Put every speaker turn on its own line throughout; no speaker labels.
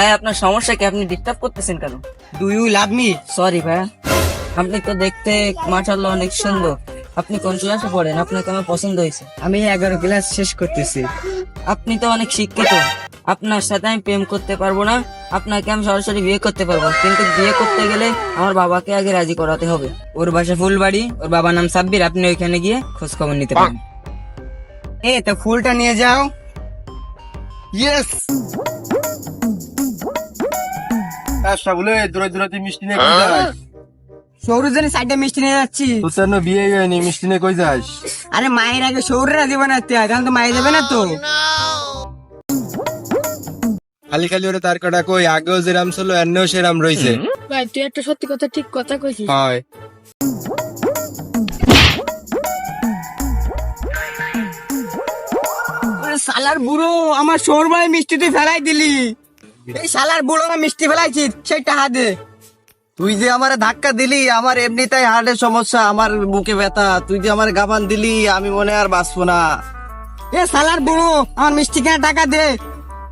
ভাই আপনার সমস্যা কি? আপনি ডিস্টার্ব করতেছেন কেন?
Do you love me?
Sorry ভাই, আপনি তো দেখতে মাশাআল্লাহ অনেক সুন্দর। আপনি কোন ক্লাসে পড়েন? আপনাকে আমার পছন্দ হয়েছে।
আমি 11 ক্লাস শেষ করতেছি।
আপনি তো অনেক শিক্ষিত, আপনার সাথে আমি প্রেম করতে পারবো না। আপনাকে আমি সরাসরি বিয়ে করতে পারবো, কিন্তু বিয়ে করতে গেলে আমার বাবাকে আগে রাজি করাতে হবে।
ওর বাসা ফুলবাড়ি, ওর বাবার নাম সাব্বির। আপনি ওইখানে গিয়ে খোঁজ খবর নিতে পারেন। তো ফুলটা নিয়ে যাও।
ইয়েস আচ্ছা বলে দূরে দূরে তুই মিষ্টি নিয়ে কই যাস?
সৌরজনের সাইডে মিষ্টি নিয়ে যাচ্ছি।
তোর সামনে বিয়ে হয়নি, মিষ্টি নিয়ে কই যাস?
আরে মায়ের আগে সৌররা দিবে না, তখন তো মায়ের দেবে না তো।
খালি খালি ওরে তার কাটা কই, আগেও যেরাম ছিল এন্নেও সেরাম রইছে।
ভাই তুই একটা সত্যি কথা ঠিক কথা কইছিস।
হয়
শালার বুড়ো, আমার সৌরবাই মিষ্টি তুই ফেলাই দিলি। এই শালার বুড়ো আমার মিষ্টি ফেলাইছি, সেই টাকা দে।
তুই যে আমার ধাক্কা দিলি, আমার এমনিতেই হার্টের সমস্যা, আমার বুকে ব্যথা, তুই যে আমার গাবান দিলি, আমি মনে আর বাঁচবো না।
এ শালার বুড়ো, আমার মিষ্টি কেনার টাকা দে।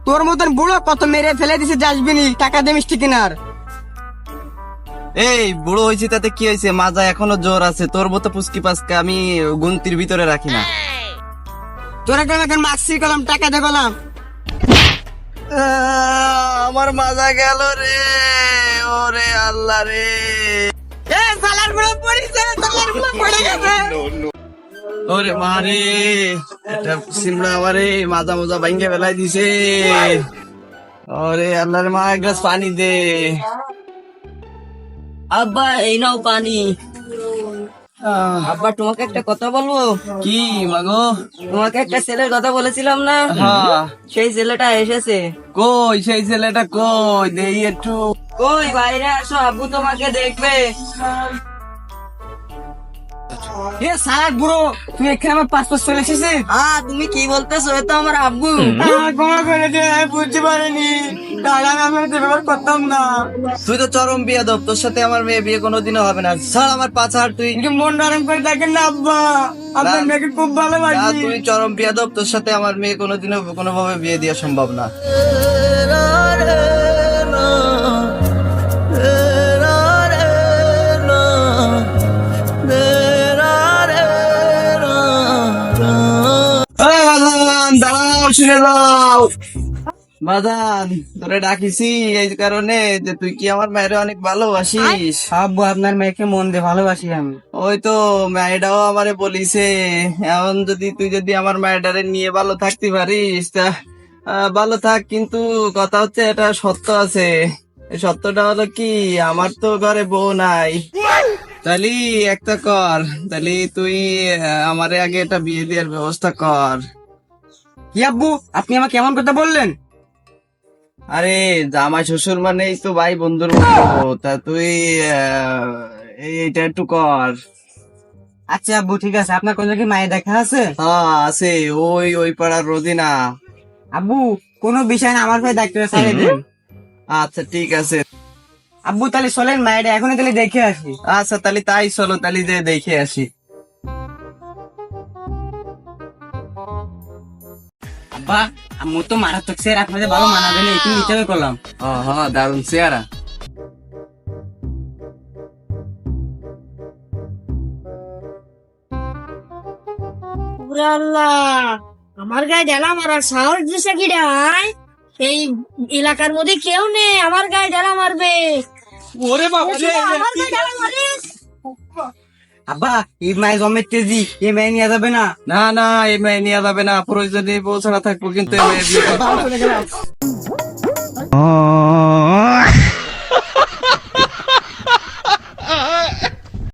তোর মতন বুড়ো কত মেরে ফেলে দিছে যাসবিনি, টাকা দে মিষ্টি কেনার।
এই বুড়ো হয়েছি তাতে কি হয়েছে, মাজা এখনো জোর আছে। তোর মতো পুচকি পাচকা আমি গুনতির ভিতরে রাখি না।
তোর একটা এখন মাক্সি কলাম, টাকা দে কলাম।
আমার মাজা গেল রে, ওরে আল্লাহ রে।
এ শালার বুড়ো পড়িছে, শালার বুড়ো পড়ে গেছে।
ওরে মারে, এটা সিমড়া আমারে মাজা মাজা ভাঙ্গে ফেলাই দিছে। ওরে আল্লাহ রে, মা এক গ্লাস পানি দে।
আব্বা এই নাও পানি। আব্বা তোমাকে একটা কথা বলবো।
কি মাগো?
তোমাকে একটা ছেলের কথা বলেছিলাম না,
হ্যাঁ
সেই ছেলেটা এসেছে।
কই সেই ছেলেটা কই, দেই একটু।
কই বাইরে আসো, আব্বু তোমাকে দেখবে।
এ শালার বুড়ো, তুই এখানে আমার পাসপোর্ট চলে এসেছিস।
তুমি কি বলতেছো? এ তো আমার আব্বু।
ক্ষমা করে দে, আমি বুঝতে পারিনি। দাঁড়া, আমি এটা ব্যবহার করতাম না।
তুই তো চরম বিয়াদব, তোর সাথে আমার মেয়ে বিয়ে কোনোদিনও হবে না। ছাড় আমার পাছা, আর তুই
কিন্তু মন নরম করে দেখেন না আব্বা, আপনার মেয়েকে খুব
না,
ভালোবাসি।
তুই চরম বিয়াদব, তোর সাথে আমার মেয়ে কোনোদিনও কোনোভাবে বিয়ে দেওয়া সম্ভব না। দাঁড়াও, শুনে যাও বাদান, তোরে ডাকিছি এই কারণে যে তুই কি আমার মায়ের অনেক ভালোবাসিস।
আব্বু, আপনার মেয়েকে মন দিয়ে ভালোবাসি আমি।
ওই তো মায়েরাও আমারে বলিছে, এখন তুই যদি আমার মায়েরারে নিয়ে ভালো থাকতে পারিস তা ভালো থাক, কিন্তু কথা হচ্ছে এটা সত্য আছে। এই সত্যটা হলো কি, আমার তো ঘরে বউ নাই। তাহলে একটা কর, তাহলে তুই আমারে আগে এটা বিয়ে দেওয়ার ব্যবস্থা কর।
কি আব্বু, আপনি আমাকে কেমন কথা বললেন?
আরে জামাই শ্বশুর মানেই তো ভাই বন্ধুর মতো, তা তুই এইটা একটু কর।
আচ্ছা আব্বু, ঠিক আছে। আপনার কোন জায়গায় মায়ের দেখা আছে?
হ্যাঁ আছে, ওই পাড়ার রোজিনা।
আব্বু, কোনো বিষয় না, আমার ভাই দায়িত্ব ছাড়িয়ে দেন।
আচ্ছা ঠিক আছে।
আব্বু তাহলে চলেন, মায়ের এখনই তাহলে দেখে আসি।
আচ্ছা তাহলে তাই চলো, তাহলে যে দেখে আসি।
আব্বা, আম্মু তো মারাত্মক স্যার, আপনাদের ভালো মানাবে না, একটু নিচে করলাম।
হ্যাঁ দারুন চেহারা।
ওরে আল্লাহ, আমার গায়ে ঢেলা মারার সাহস দিছে কি রে? এই এলাকার মধ্যে কেউ নেই, আমার গায়ে ঢেলা মারবে।
ওরে বাবা,
আমার গায়ে ঢেলা মারিস?
আব্বা, এই মায়ের জমের তেজি, এই মেয়ে নিয়ে যাবে না।
না না, এই মেয়ে নিয়ে যাবে না, প্রয়োজনে বউ ছাড়া থাকবো, কিন্তু এই মেয়ে বিয়ে করবো না।